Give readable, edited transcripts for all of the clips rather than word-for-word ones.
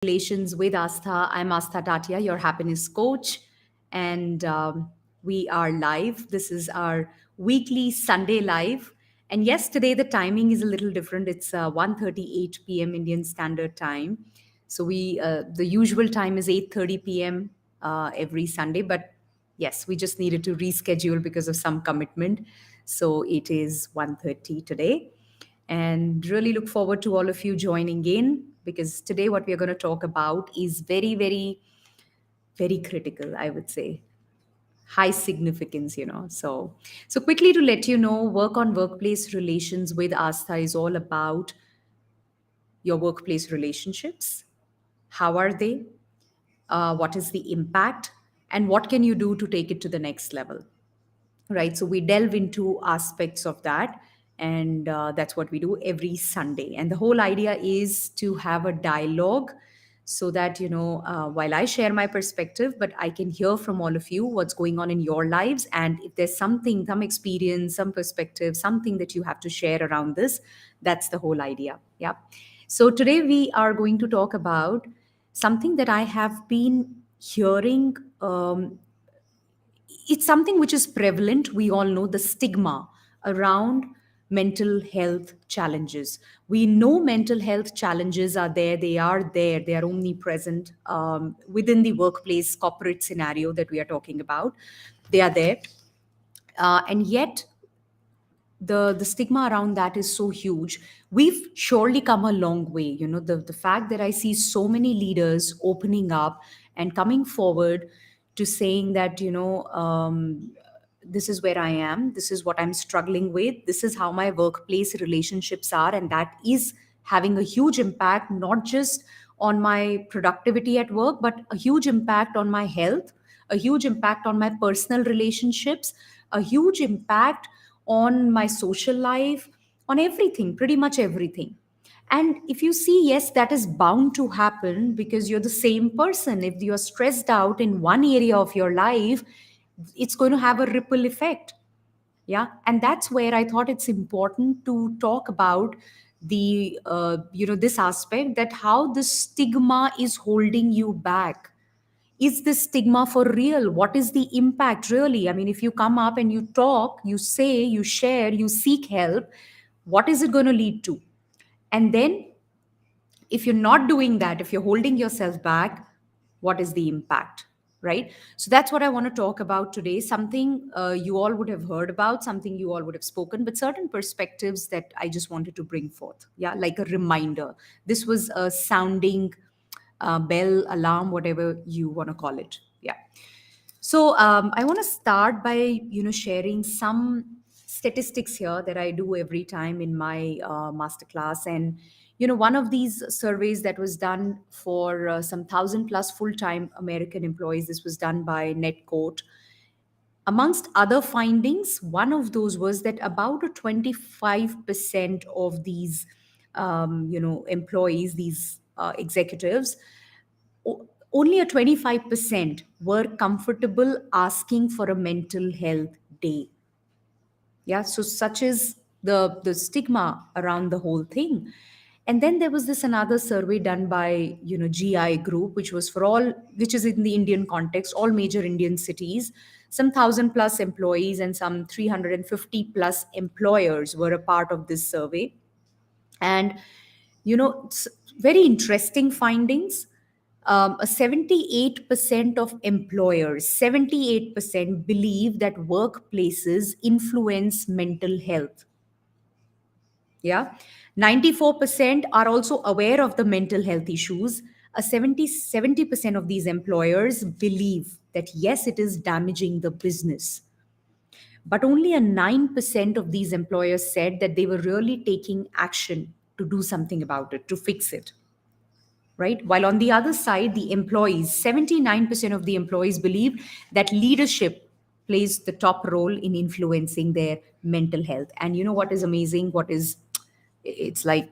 Relations with Aastha. I'm Aastha Tatia, your happiness coach, and we are live. This is our weekly Sunday live. And yes, today the timing is a little different. It's 1:38 p.m. Indian Standard Time. So the usual time is 8:30 p.m. Every Sunday, but yes, we just needed to reschedule because of some commitment. So it is 1:30 today, and really look forward to all of you joining in, because today what we are going to talk about is very, very, very critical, I would say. High significance, so quickly to let you know, work on workplace relations with Astha is all about your workplace relationships. How are they? What is the impact? And what can you do to take it to the next level? Right, so we delve into aspects of that, and that's what we do every Sunday. And the whole idea is to have a dialogue, so that while I share my perspective, but I can hear from all of you what's going on in your lives, and if there's something, some experience, some perspective, something that you have to share around this. That's the whole idea. Yeah. So today we are going to talk about something that I have been hearing. It's something which is prevalent. We all know the stigma around mental health challenges. We know mental health challenges are there. They are omnipresent within the workplace corporate scenario that we are talking about. They are there. And yet the stigma around that is so huge. We've surely come a long way. The fact that I see so many leaders opening up and coming forward to saying that, this is where I am, this is what I'm struggling with, this is how my workplace relationships are, and that is having a huge impact, not just on my productivity at work, but a huge impact on my health, a huge impact on my personal relationships, a huge impact on my social life, on everything, pretty much everything. And if you see, yes, that is bound to happen, because you're the same person. If you're stressed out in one area of your life, it's going to have a ripple effect. Yeah. And that's where I thought it's important to talk about this aspect, that how the stigma is holding you back. Is this stigma for real? What is the impact really? I mean, if you come up and you talk, you say, you share, you seek help, what is it going to lead to? And then, if you're not doing that, if you're holding yourself back, what is the impact? Right? So that's what I want to talk about today. Something you all would have heard about, something you all would have spoken, but certain perspectives that I just wanted to bring forth. Yeah, like a reminder. This was a sounding bell, alarm, whatever you want to call it. Yeah. So I want to start by sharing some statistics here that I do every time in my masterclass. And one of these surveys that was done for some 1,000+ full-time American employees. This was done by Netcoat. Amongst other findings, one of those was that about a 25% of these employees, these executives, only a 25% were comfortable asking for a mental health day. Yeah, so such is the stigma around the whole thing. And then there was this another survey done by GI Group, which was for all, which is in the Indian context, all major Indian cities. Some 1,000+ employees and some 350+ employers were a part of this survey. And very interesting findings. A 78% of employers, 78% believe that workplaces influence mental health. Yeah. 94% are also aware of the mental health issues. A 70% of these employers believe that yes, it is damaging the business. But only a 9% of these employers said that they were really taking action to do something about it, to fix it. Right? While on the other side, the employees, 79% of the employees believe that leadership plays the top role in influencing their mental health. And you know what is amazing? It's like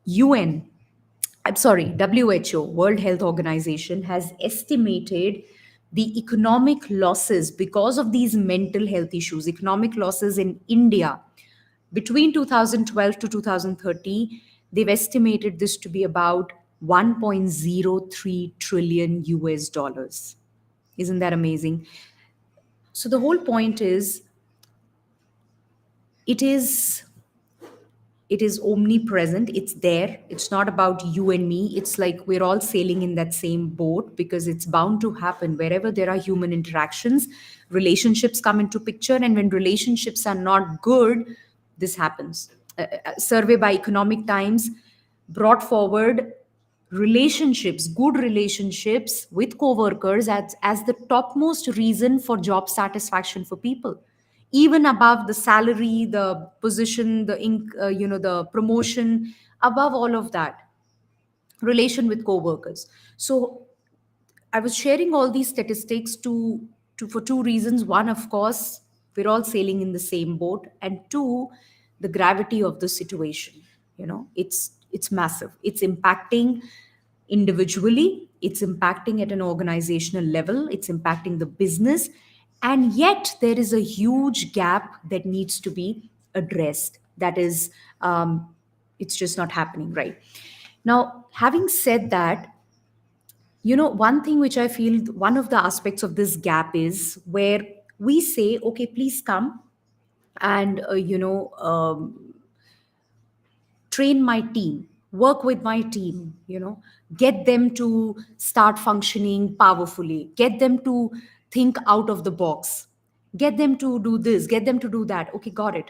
UN, I'm sorry, WHO, World Health Organization, has estimated the economic losses because of these mental health issues, economic losses in India between 2012 to 2030. They've estimated this to be about 1.03 trillion US dollars. Isn't that amazing? So the whole point is, it is it is omnipresent, it's there, it's not about you and me, it's like we're all sailing in that same boat, because it's bound to happen wherever there are human interactions. Relationships come into picture, and when relationships are not good, this happens. A survey by Economic Times brought forward relationships, good relationships with coworkers, as the topmost reason for job satisfaction for people, even above the salary, the position, the promotion. Above all of that, relation with coworkers. So I was sharing all these statistics to for two reasons. One, of course, we're all sailing in the same boat, and two, the gravity of the situation. It's massive. It's impacting individually, it's impacting at an organizational level, it's impacting the business, and yet there is a huge gap that needs to be addressed. That is, it's just not happening right now. Having said that, one thing which I feel, one of the aspects of this gap is where we say, okay, please come and train my team, work with my team, get them to start functioning powerfully, get them to think out of the box, get them to do this, get them to do that. Okay, got it.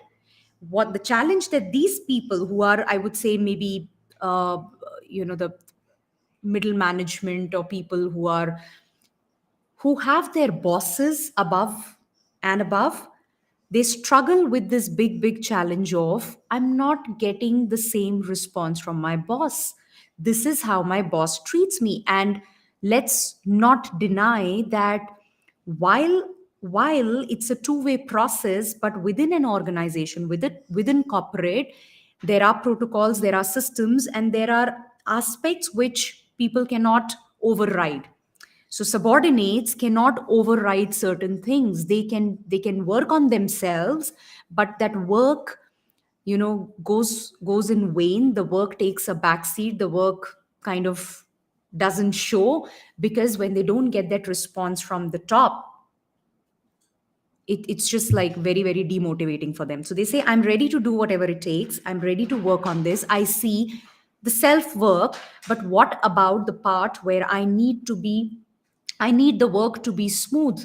What the challenge that these people who are, I would say, maybe the middle management, or people who have their bosses above and above, they struggle with this big challenge of, I'm not getting the same response from my boss. This is how my boss treats me. And let's not deny that while while it's a two-way process, but within an organization, within corporate, there are protocols, there are systems, and there are aspects which people cannot override. So subordinates cannot override certain things. They can work on themselves, but that work, goes in vain. The work takes a backseat. The work kind of doesn't show, because when they don't get that response from the top, it's just like very demotivating for them. So they say, I'm ready to do whatever it takes, I'm ready to work on this, I see the self work, but what about the part where I need the work to be smooth.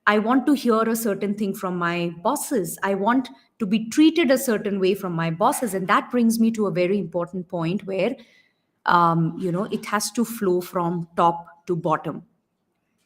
I want to hear a certain thing from my bosses. I want to be treated a certain way from my bosses. And that brings me to a very important point where, it has to flow from top to bottom.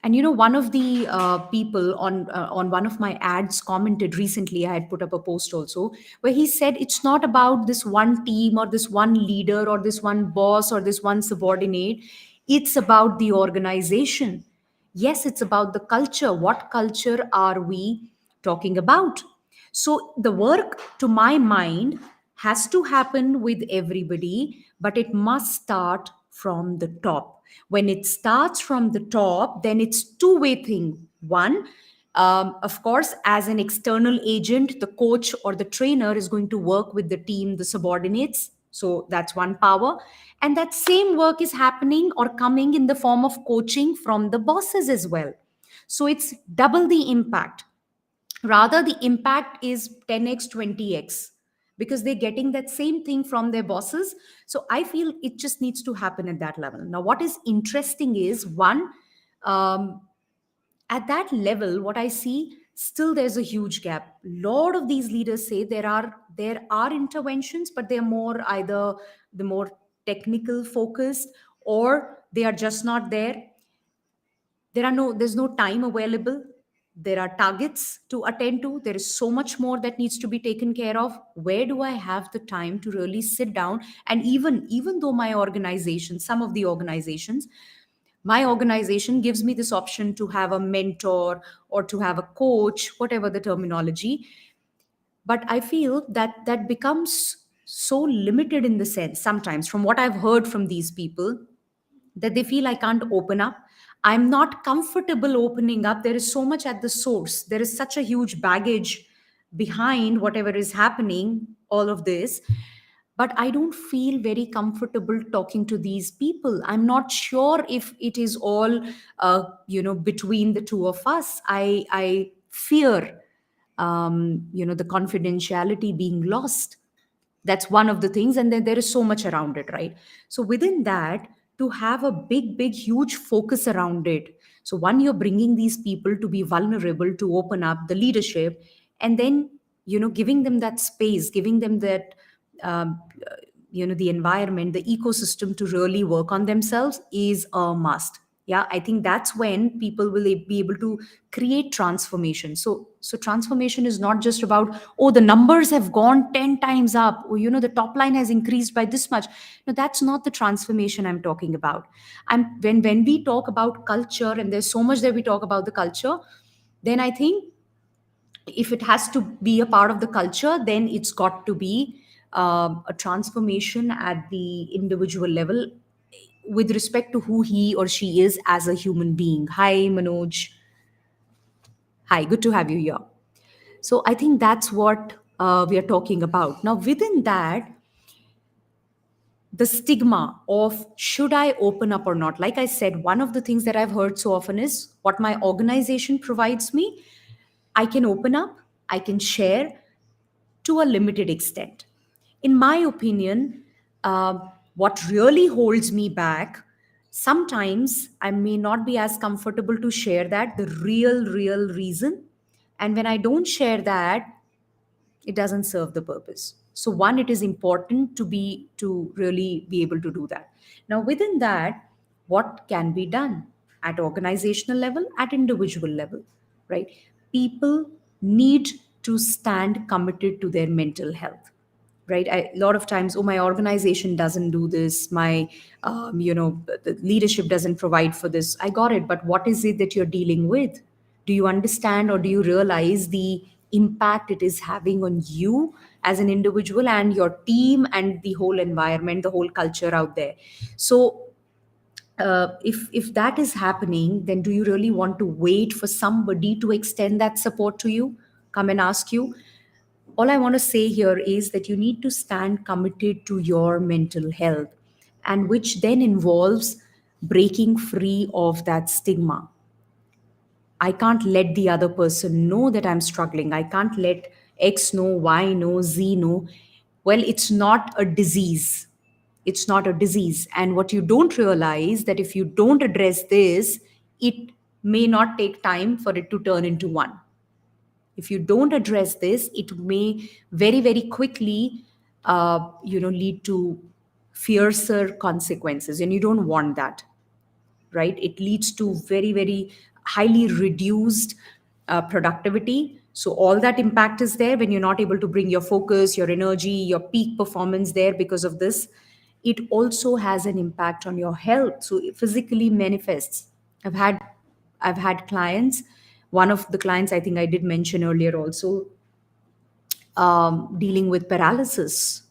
And one of the people on one of my ads commented recently. I had put up a post also, where he said, it's not about this one team or this one leader or this one boss or this one subordinate. It's about the organization. Yes, it's about the culture. What culture are we talking about? So the work, to my mind, has to happen with everybody, but it must start from the top. When it starts from the top, then it's two-way thing. One, of course, as an external agent, the coach or the trainer is going to work with the team, the subordinates. So that's one power. And that same work is happening or coming in the form of coaching from the bosses as well. So it's double the impact. Rather, the impact is 10x, 20x, because they're getting that same thing from their bosses. So I feel it just needs to happen at that level. Now, what is interesting is, one, um, at that level, what I see, still there's a huge gap. Lot of these leaders say there are interventions, but they're more either the more technical focused, or they are just not there. There's no time available. There are targets to attend to. There is so much more that needs to be taken care of. Where do I have the time to really sit down? And even though my organization, some of the organizations, my organization gives me this option to have a mentor or to have a coach, whatever the terminology, but I feel that that becomes so limited in the sense, sometimes from what I've heard from these people, that they feel I can't open up. I'm not comfortable opening up. There is so much at the source. There is such a huge baggage behind whatever is happening, all of this. but I don't feel very comfortable talking to these people. I'm not sure if it is all between the two of us. I fear the confidentiality being lost. That's one of the things, and then there is so much around it, right? So within that, to have a big huge focus around it. So one, you're bringing these people to be vulnerable, to open up the leadership, and then giving them that space, giving them that um, the environment, the ecosystem to really work on themselves is a must. Yeah, I think that's when people will be able to create transformation. So transformation is not just about, oh, the numbers have gone 10 times up, or the top line has increased by this much. No, that's not the transformation I'm talking about. I'm when we talk about culture, and there's so much that we talk about the culture, then I think if it has to be a part of the culture, then it's got to be a transformation at the individual level, with respect to who he or she is as a human being. Hi, Manoj. Hi, good to have you here. So I think that's what we are talking about. Now, within that, the stigma of should I open up or not? Like I said, one of the things that I've heard so often is what my organization provides me. I can open up, I can share to a limited extent. In my opinion, uh, what really holds me back, sometimes I may not be as comfortable to share that, the real reason. And when I don't share that, it doesn't serve the purpose. So one, it is important to really be able to do that. Now within that, what can be done at organizational level, at individual level, right? People need to stand committed to their mental health, right? A lot of times, oh, my organization doesn't do this, my the leadership doesn't provide for this. I got it, but what is it that you're dealing with? Do you understand, or do you realize the impact it is having on you as an individual and your team and the whole environment, the whole culture out there? So if that is happening, then do you really want to wait for somebody to extend that support to you, come and ask you? All I want to say here is that you need to stand committed to your mental health, and which then involves breaking free of that stigma. I can't let the other person know that I'm struggling. I can't let X know, Y know, Z know. Well, it's not a disease. It's not a disease. And what you don't realize, that if you don't address this, it may not take time for it to turn into one. If you don't address this, it may very quickly lead to fiercer consequences, and you don't want that, right? It leads to very highly reduced productivity. So all that impact is there when you're not able to bring your focus, your energy, your peak performance there because of this. It also has an impact on your health, so it physically manifests. I've had clients. One of the clients, I think I did mention earlier also, dealing with paralysis,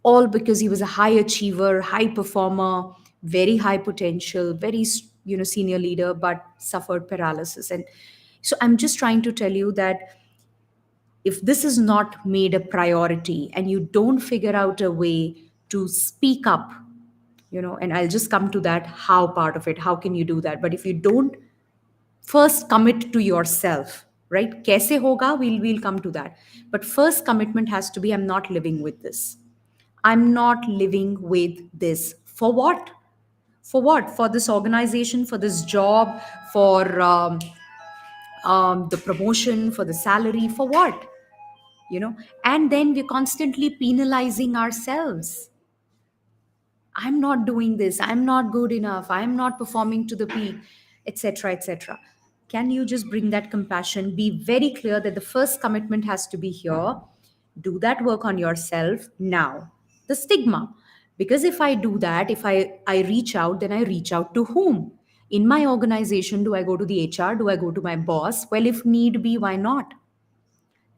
all because he was a high achiever, high performer, very high potential, very senior leader, but suffered paralysis. And so I'm just trying to tell you that if this is not made a priority and you don't figure out a way to speak up, and I'll just come to that, how part of it, how can you do that? But if you don't first commit to yourself, right? Kaise hoga, we'll come to that. But first commitment has to be, I'm not living with this. I'm not living with this. For what? For what? For this organization, for this job, for the promotion, for the salary, for what? And then we're constantly penalizing ourselves. I'm not doing this, I'm not good enough, I'm not performing to the peak, etc., etc. Can you just bring that compassion? Be very clear that the first commitment has to be here. Do that work on yourself now. The stigma. Because if I do that, if I reach out, then I reach out to whom? In my organization, do I go to the HR? Do I go to my boss? Well, if need be, why not?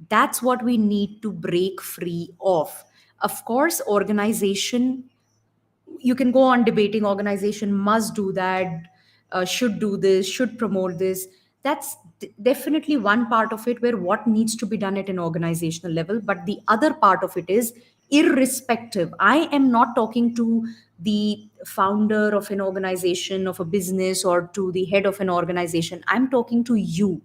That's what we need to break free of. Of course, organization, you can go on debating, organization must do that, should do this, should promote this. That's definitely one part of it, where what needs to be done at an organizational level. But the other part of it is irrespective. I am not talking to the founder of an organization, of a business, or to the head of an organization. I'm talking to you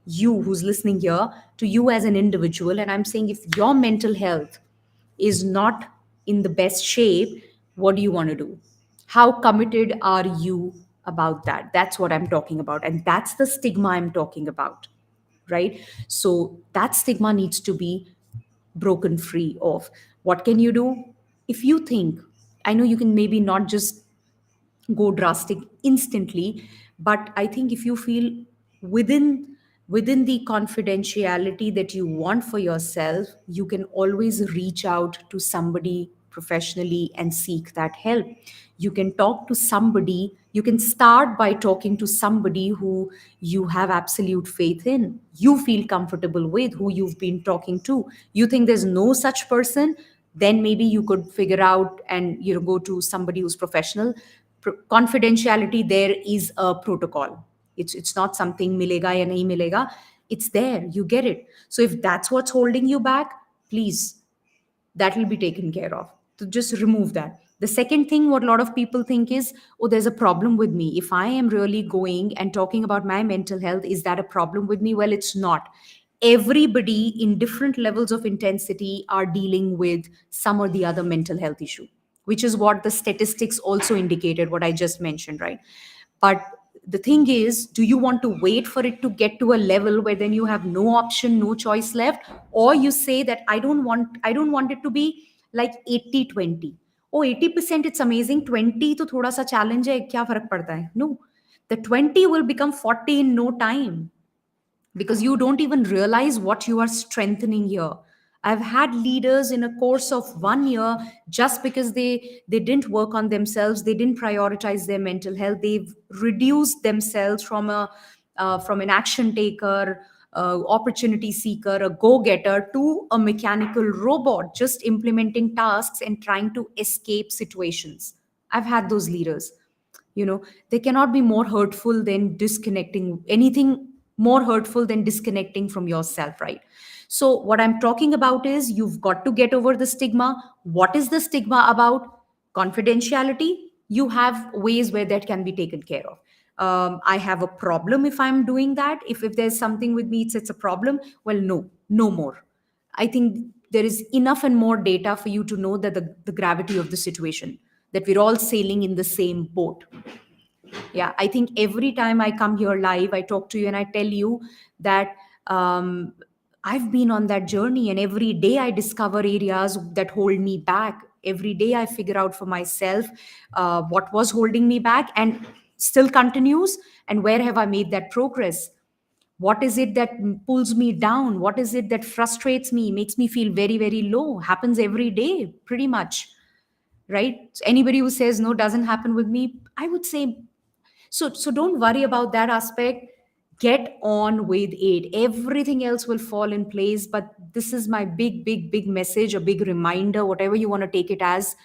who's listening here, to you as an individual. And I'm saying, if your mental health is not in the best shape, what do you want to do? How committed are you about that? That's what I'm talking about. And that's the stigma I'm talking about, right? So that stigma needs to be broken free of. What can you do? If you think, I know you can maybe not just go drastic instantly, but I think if you feel within within the confidentiality that you want for yourself, you can always reach out to somebody professionally and seek that help. You can talk to somebody. You can start by talking to somebody who you have absolute faith in, you feel comfortable with, who you've been talking to. You think there's no such person, then maybe you could figure out and go to somebody who's professional. Confidentiality, there is a protocol. It's not something milega ya nahi milega. It's there, you get it. So if that's what's holding you back, please, that will be taken care of. So just remove that. The second thing, what a lot of people think is, oh, there's a problem with me. If I am really going and talking about my mental health, is that a problem with me? Well, it's not. Everybody in different levels of intensity are dealing with some or the other mental health issue, which is what the statistics also indicated, what I just mentioned, right? But the thing is, do you want to wait for it to get to a level where then you have no option, no choice left? Or you say that I don't want it to be like 80-20. Oh, 80% it's amazing, 20 to thoda sa challenge hai, kya farak padta hai? No, the 20 will become 40 in no time, because you don't even realize what you are strengthening here. I've had leaders in a course of 1 year, just because they didn't work on themselves, they didn't prioritize their mental health, they've reduced themselves from an action taker, opportunity seeker, a go-getter, to a mechanical robot, just implementing tasks and trying to escape situations. I've had those leaders. They cannot be more hurtful than disconnecting, anything more hurtful than disconnecting from yourself, right? So what I'm talking about is, you've got to get over the stigma. What is the stigma about? Confidentiality. You have ways where that can be taken care of. I have a problem if I'm doing that. If there's something with me, it's a problem. Well, no more. I think there is enough and more data for you to know that the gravity of the situation, that we're all sailing in the same boat. Yeah, I think every time I come here live, I talk to you and I tell you that I've been on that journey, and every day I discover areas that hold me back. Every day I figure out for myself what was holding me back and still continues, and where have I made that progress. What is it that pulls me down? What is it that frustrates me, makes me feel very, very low? Happens every day, pretty much, right? So anybody who says no, doesn't happen with me, I would say, so don't worry about that aspect. Get on with it. Everything else will fall in place. But this is my big, big, big message, a big reminder, whatever you want to take it as.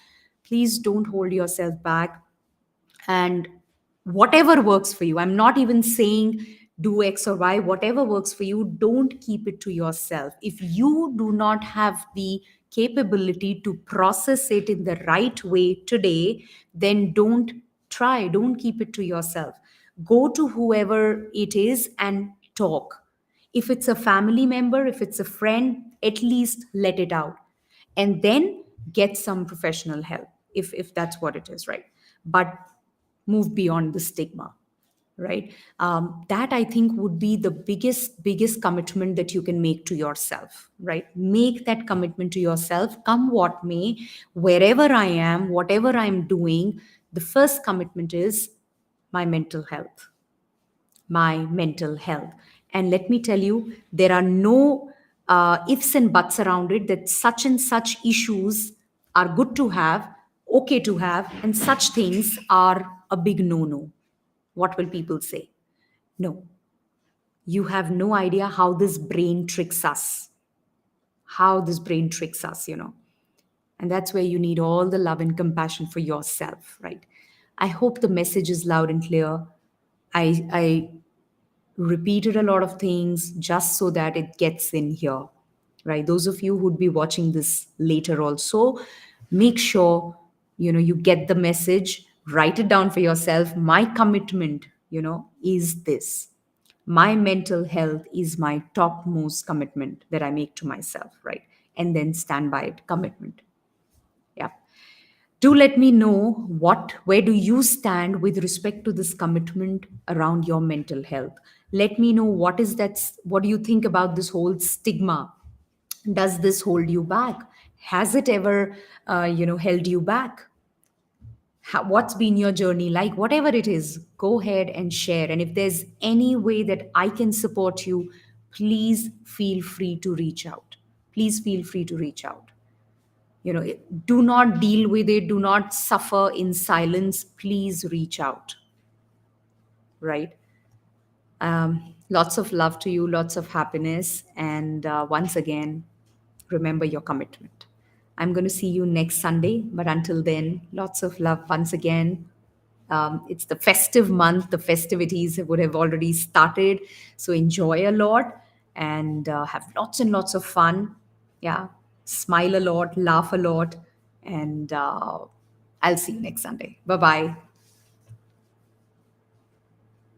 Please don't hold yourself back. And whatever works for you, I'm not even saying do X or Y, whatever works for you, don't keep it to yourself. If you do not have the capability to process it in the right way today, then don't keep it to yourself. Go to whoever it is and talk. If it's a family member, if it's a friend, at least let it out, and then get some professional help, if that's what it is, right? But move beyond the stigma, right? That, I think, would be the biggest commitment that you can make to yourself, right? Make that commitment to yourself, come what may, wherever I am, whatever I'm doing. The first commitment is my mental health, my mental health. And let me tell you, there are no ifs and buts around it, that such and such issues are good to have, okay to have, and such things are a big no no. What will people say? No, you have no idea how this brain tricks us, how this brain tricks us. And that's where you need all the love and compassion for yourself, right? I hope the message is loud and clear. I repeated a lot of things just so that it gets in here. right? Those of you who'd be watching this later also, make sure, you get the message, write it down for yourself. My commitment, is this. My mental health is my topmost commitment that I make to myself, right? And then stand by it, commitment. Yeah. Do let me know where do you stand with respect to this commitment around your mental health. Let me know what do you think about this whole stigma. Does this hold you back? Has it ever held you back? What's been your journey like? Whatever it is, go ahead and share. And if there's any way that I can support you, please feel free to reach out. Please feel free to reach out. Do not deal with it, do not suffer in silence. Please reach out, right? Lots of love to you, lots of happiness, and once again, remember your commitment. I'm going to see you next Sunday, but until then, lots of love once again. It's the festive month, the festivities would have already started, so enjoy a lot and have lots and lots of fun. Yeah, smile a lot, laugh a lot, and I'll see you next Sunday. Bye bye.